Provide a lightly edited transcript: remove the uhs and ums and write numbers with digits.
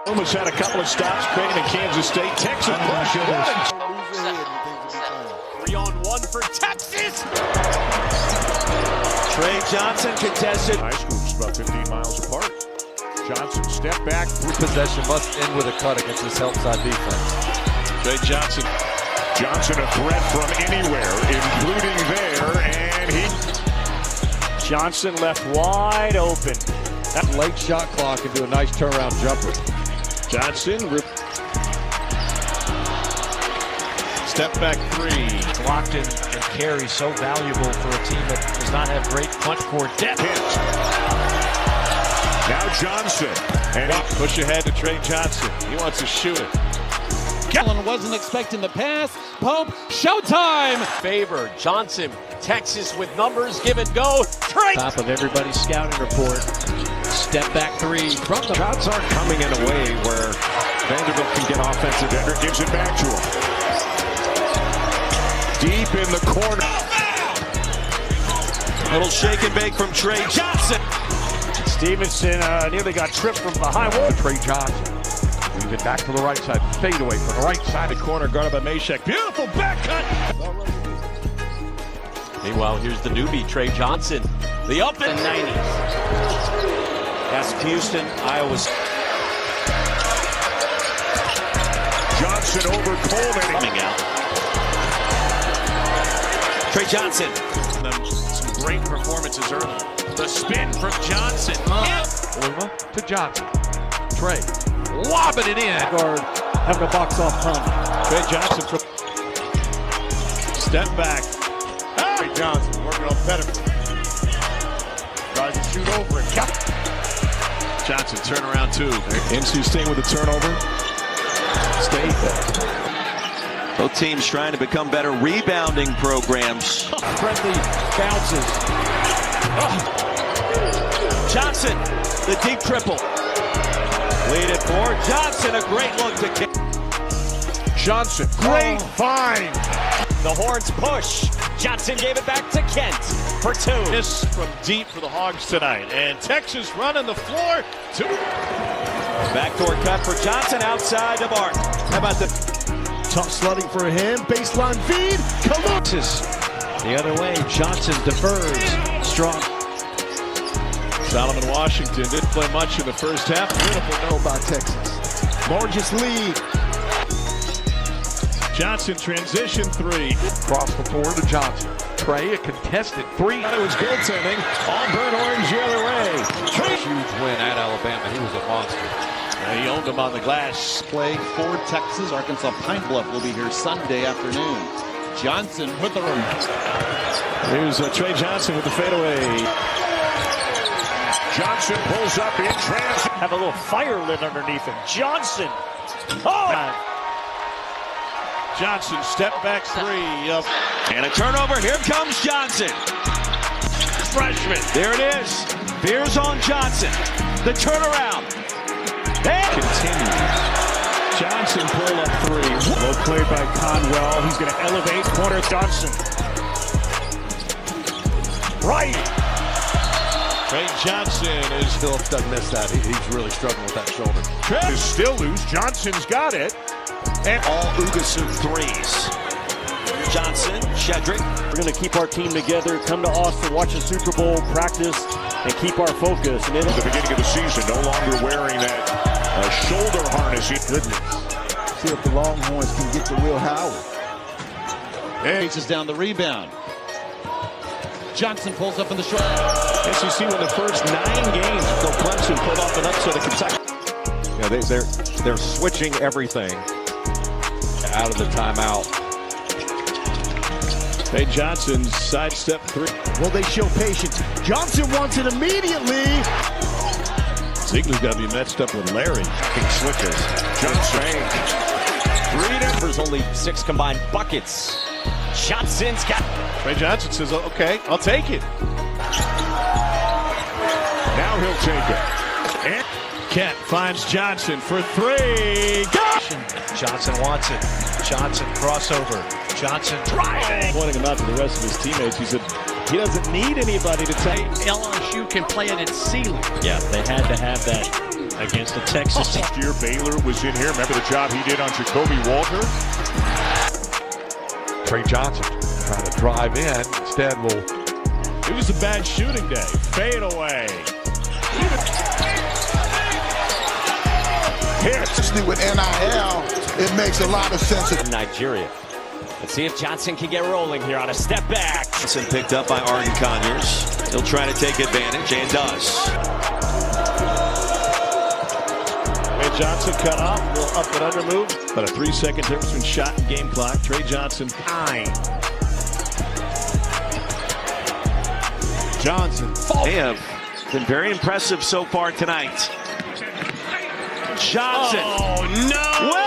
Almost had a couple of stops creating in Kansas State. Texas push. 3-on-1 for Texas. Trey Johnson contested. High school is about 15 miles apart. Johnson step back. Possession must end with a cut against this help side defense. Trey Johnson. Johnson a threat from anywhere, including there, and Johnson left wide open. That late shot clock can do a nice turnaround jumper. Johnson. step back three. Blocked and carry so valuable for a team that does not have great front court depth. Now Johnson. And push ahead to Trey Johnson. He wants to shoot it. Allen wasn't expecting the pass. Pope, showtime! Favor, Johnson, Texas with numbers, give and go. Trey! Top of everybody's scouting report. Step back three from the... Shots aren't coming in a way where Vanderbilt can get offensive. Denver gives it back to him. Deep in the corner. Little shake and bake from Trey Johnson. Stevenson nearly got tripped from behind. Trey Johnson. Weave it back to the right side. Fade away from the right side. The corner guarded by Mashek. Beautiful back cut. Meanwhile, here's the newbie, Trey Johnson. The up in the 90s. That's Houston, Iowa's. Johnson over Coleman. Coming out. Trey Johnson. Some great performances early. The spin from Johnson. Luma to Johnson. Trey lobbing it in. Guard having a box off punt. Trey Johnson from step back. Trey Johnson working on Pettiford. Tries to shoot over it. Johnson turnaround two. NC State with a turnover. State. Both teams trying to become better rebounding programs. Friendly bounces. Johnson, the deep triple. Lead it for Johnson, a great look to kick. Johnson, great find. The Horns push. Johnson gave it back to Kent for two. This from deep for the Hogs tonight. And Texas running the floor. Two. Backdoor cut for Johnson outside to Martin. How about the Tough sledding for him. Baseline feed. Come on. The other way. Johnson defers. Strong. Solomon Washington didn't play much in the first half. Beautiful no by Texas. Largest lead. Johnson transition three. Cross the floor to Johnson. Trey, a contested three. It was goaltending. All burnt orange the other way. Huge win at Alabama. He was a monster. He owned him on the glass. Play for Texas. Arkansas Pine Bluff will be here Sunday afternoon. Johnson with the room. Here's Trey Johnson with the fadeaway. Johnson pulls up in transit. Have a little fire lit underneath him. Johnson. Oh! Johnson step back three. And a turnover. Here comes Johnson. Freshman. There it is. Beers on Johnson. The turnaround. Continues. Johnson pull up three. Well played by Conwell. He's going to elevate. Corner Johnson. Right. Trey Johnson is Phillips doesn't miss that. He's really struggling with that shoulder. is still loose. Johnson's got it. And all Ugasu threes. Johnson, Shedrick. We're going to keep our team together. Come to Austin, watch the Super Bowl, practice, and keep our focus. And At the beginning of the season, no longer wearing that shoulder harness. Goodness. See if the Longhorns can get to Will Howard. Chases down the rebound. Johnson pulls up in the short. SEC won the first 9 games until Clemson pulled off an upset of Kentucky. Yeah, they're switching everything out of the timeout. Trey Johnson sidestep three. will they show patience? Johnson wants it immediately. Ziegler's got to be messed up with Larry. Switches. Johnson. three numbers, only 6 combined buckets. Johnson's got. Trey Johnson says, okay, I'll take it. Now he'll take it. And Kent finds Johnson for three. Go! Johnson wants it. Johnson crossover. Johnson driving. Pointing him out to the rest of his teammates. He said he doesn't need anybody to take. LSU can play it at ceiling. Yeah, they had to have that against the Texas team. Last year, Baylor was in here. Remember the job he did on Jacoby Walter? Trey Johnson trying to drive in. Instead, will. It was a bad shooting day. Fade away. Especially with NIL, it makes a lot of sense. Nigeria. Let's see if Johnson can get rolling here on a step back. Johnson picked up by Arden Conyers. He'll try to take advantage and does. And Johnson cut off. Little up and under move. About a 3-second difference between shot and game clock. Trey Johnson. Johnson. They have been very impressive so far tonight. Johnson. Oh, no!